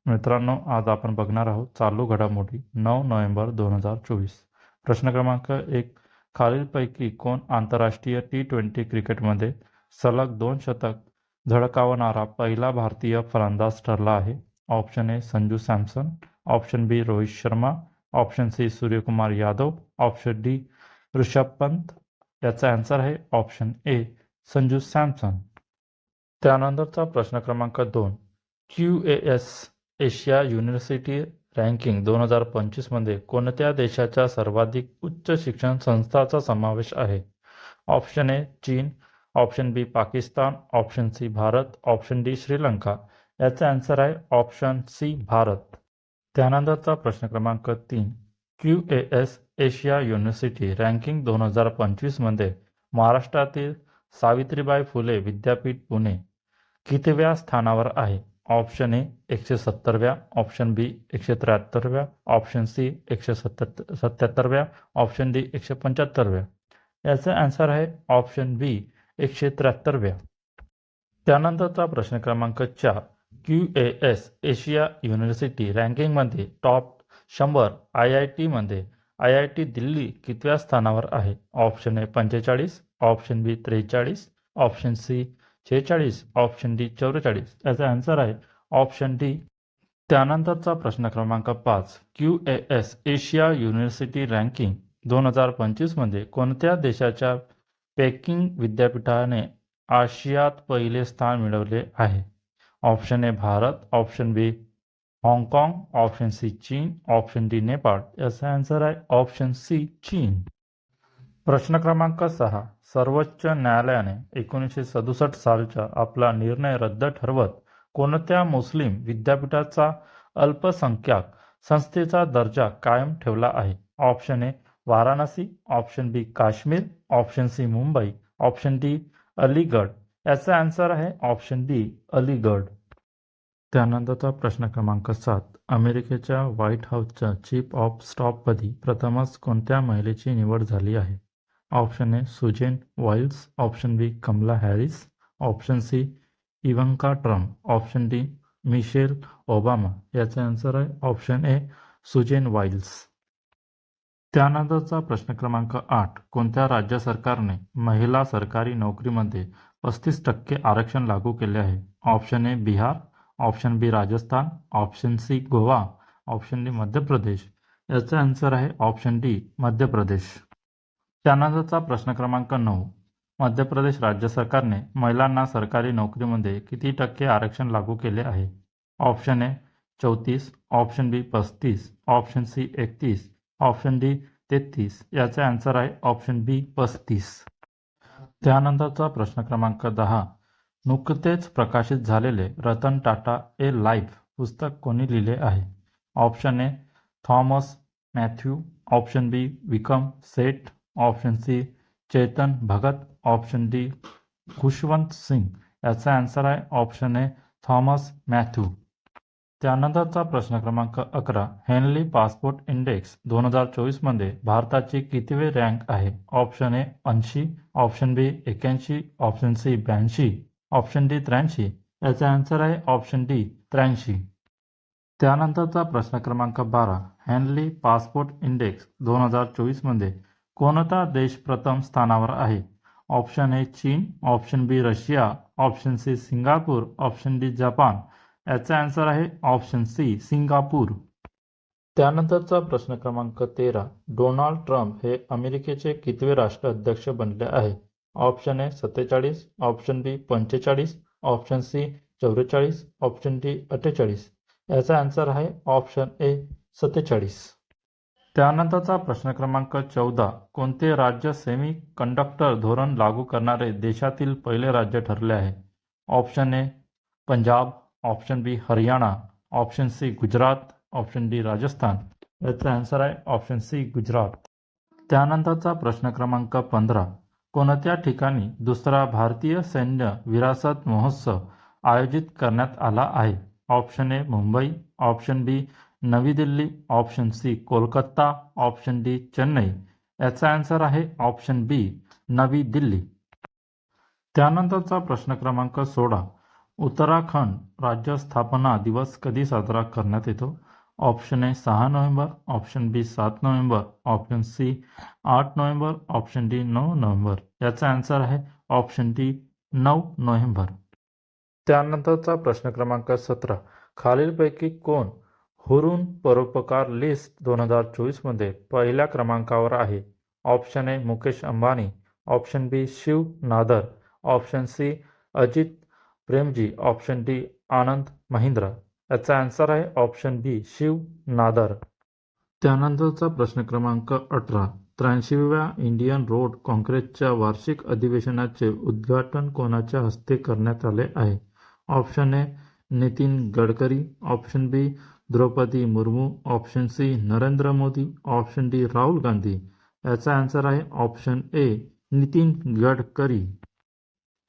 मित्रांनो, आज आपण बघणार आहोत चालू घडामोडी 9 नोव्हेंबर 2024. प्रश्न क्रमांक 1. खालीलपैकी कोण आंतरराष्ट्रीय T20 क्रिकेटमध्ये सलग 2 शतक झळकावणारा पहिला भारतीय फलंदाज ठरला आहे? Option A Sanju Samson, option B Rohit Sharma, option C Suryakumar Yadav, option D Rishabh Pant. याचा आन्सर आहे ऑप्शन ए संजू सॅमसन. त्यानंतरचा प्रश्न क्रमांक 2. QAS एशिया युनिव्हर्सिटी रँकिंग 2025 मध्ये कोणत्या देशाच्या सर्वाधिक उच्च शिक्षण संस्थांचा समावेश आहे? ऑप्शन ए चीन, option B Pakistan, option C Bharat, option D Sri Lanka. याचा आन्सर आहे ऑप्शन सी भारत. त्यानंतरचा प्रश्न क्रमांक 3. QAS एशिया युनिव्हर्सिटी रँकिंग 2025 मध्ये महाराष्ट्रातील सावित्रीबाई फुले विद्यापीठ पुणे कितव्या स्थानावर आहे? ऑप्शन ए 170व्या, ऑप्शन बी 173व्या, ऑप्शन सी 177व्या, ऑप्शन डी 175व्या. याचा आन्सर आहे ऑप्शन बी 173व्या. त्यानंतरचा प्रश्न क्रमांक 4. QAS एशिया युनिव्हर्सिटी रँकिंगमध्ये टॉप 100 IIT मध्ये IIT दिल्ली कितव्या स्थानावर आहे? Option A 45, option B 43, option C 46, option D 44. याचा आन्सर आहे ऑप्शन डी. त्यानंतरचा प्रश्न क्रमांक 5. QAS एशिया युनिव्हर्सिटी रँकिंग 2025 मध्ये कोणत्या देशाच्या पेकिंग विद्यापीठाने आशियात पहिले स्थान मिळवले आहे? ऑप्शन ए भारत, ऑप्शन बी हाँगकाँग, ऑप्शन सी चीन, ऑप्शन डी नेपाळ. याचा आन्सर आहे ऑप्शन सी चीन. प्रश्न क्रमांक 6. सर्वोच्च न्यायालयाने 1967 सालचा आपला निर्णय रद्द ठरवत कोणत्या मुस्लिम विद्यापीठाचा अल्पसंख्याक संस्थेचा दर्जा कायम ठेवला आहे? Option A Varanasi, option B Kashmir, option C Mumbai, option D Aligarh. याचा आन्सर आहे ऑप्शन डी अलीगड. त्यानंतरचा प्रश्न क्रमांक 7. अमेरिकेच्या व्हाईट हाऊसच्या चीफ ऑफ स्टाफपदी प्रथमच कोणत्या महिलेची निवड झाली आहे? Option A Susan Wiles, option B Kamala Harris, option C Ivanka Trump, option D Michelle Obama. याचा आन्सर आहे ऑप्शन ए सुजेन वाइल्स. त्यानंतरचा प्रश्न क्रमांक 8. कोणत्या राज्य सरकारने महिला सरकारी नोकरीमध्ये 35% आरक्षण लागू केले आहे? Option A Bihar, option B Rajasthan, option C Goa, option D Madhya Pradesh. याचा आन्सर आहे ऑप्शन डी मध्य प्रदेश. त्यानंतरचा प्रश्न क्रमांक 9. मध्य प्रदेश राज्य सरकारने महिलांना सरकारी नोकरीमध्ये किती टक्के आरक्षण लागू केले आहे? Option A 34, option B 35, option C 31, option D 33. याचा आन्सर आहे ऑप्शन बी 35. त्यानंतरचा प्रश्न क्रमांक 10. नुकतेच प्रकाशित झालेले रतन टाटा ए लाईफ पुस्तक कोणी लिहिले आहे? Option A Thomas Matthew, option B Vikram Seth, option C Chetan Bhagat, option D Khushwant Singh. याचा आन्सर आहे ऑप्शन ए थॉमस मॅथ्यू. त्यानंतरचा प्रश्न क्रमांक 11. हेनली पासपोर्ट इंडेक्स 2024 मध्ये भारताची कितवे रँक आहे? Option A 80, option B 81, option C 82, option D 83. याचा आन्सर आहे ऑप्शन डी 83. त्यानंतरचा प्रश्न क्रमांक 12. हेनली पासपोर्ट इंडेक्स 2024 मध्ये कोणता देश प्रथम स्थानावर आहे? ऑप्शन ए चीन, option B Russia, option C Singapore, option D Japan. याचा आन्सर आहे ऑप्शन सी सिंगापूर. त्यानंतरचा प्रश्न क्रमांक 13. डोनाल्ड ट्रम्प हे अमेरिकेचे कितवे राष्ट्राध्यक्ष बनले आहे? Option A 47, option B 45, option C 44, option D 48. याचा आन्सर आहे ऑप्शन ए 47. त्यानंतरचा प्रश्न क्रमांक 14. कोणते राज्य सेमी कंडक्टर धोरण लागू करणारे देशातील पहिले राज्य ठरले आहे? Option A Punjab, option B Haryana, option C Gujarat, option D Rajasthan. याचा आन्सर आहे ऑप्शन सी गुजरात. त्यानंतरचा प्रश्न क्रमांक 15. कोणत्या ठिकाणी दुसरा भारतीय सैन्य विरासत महोत्सव आयोजित करण्यात आला आहे? Option A Mumbai, option B Navi Delhi, option C Kolkata, option D Chennai. याचा आन्सर आहे ऑप्शन बी नवी दिल्ली. त्यानंतरचा प्रश्न क्रमांक 16. उत्तराखंड राज्य स्थापना दिवस कधी साजरा करण्यात येतो? Option A 6 November, option B 7 November, option C 8 November, option D 9 November. याचा आन्सर आहे ऑप्शन डी 9 नोव्हेंबर. त्यानंतरचा प्रश्न क्रमांक 17. खालीलपैकी कोण हुरून परोपकार लिस्ट 2024 मध्ये पहिल्या क्रमांकावर आहे? Option A Mukesh Ambani, option B Shiv Nadar, option C Ajit Premji, option D Anand Mahindra. याचा आन्सर आहे ऑप्शन बी शिव नादर. त्यानंतरचा प्रश्न क्रमांक 18. 83व्या इंडियन रोड काँग्रेसच्या वार्षिक अधिवेशनाचे उद्घाटन कोणाच्या हस्ते करण्यात आले आहे? Option A Nitin Gadkari, option B Draupadi Murmu, option C Narendra Modi, option D Rahul Gandhi. याचा आन्सर आहे ऑप्शन ए नितीन गडकरी.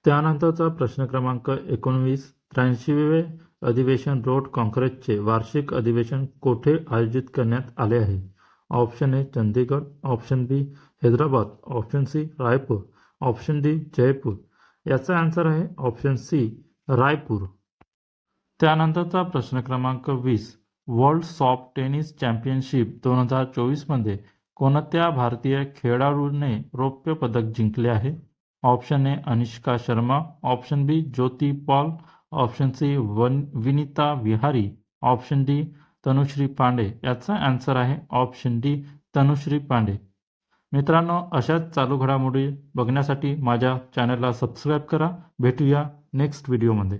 त्यानंतरचा प्रश्न क्रमांक 19. 83वे अधिवेशन रोड काँग्रेसचे वार्षिक अधिवेशन कोठे आयोजित करण्यात आले आहे? Option A Chandigarh, option B Hyderabad, option C Raipur, option D Jaipur. याचा आन्सर आहे ऑप्शन सी रायपूर. त्यानंतरचा प्रश्न क्रमांक 20. वर्ल्ड सॉफ्ट टेनिस चॅम्पियनशिप 2024 मध्ये कोणत्या भारतीय खेळाडूने रौप्य पदक जिंकले आहे? Option A Anushka Sharma, option B Jyoti Paul, option C Vinita Vihari, option D Tanushree Pandey. याचा आन्सर आहे ऑप्शन डी तनुश्री पांडे. मित्रांनो, अशाच चालू घडामोडी बघण्यासाठी माझ्या चॅनलला सबस्क्राईब करा. भेटूया नेक्स्ट व्हिडिओमध्ये.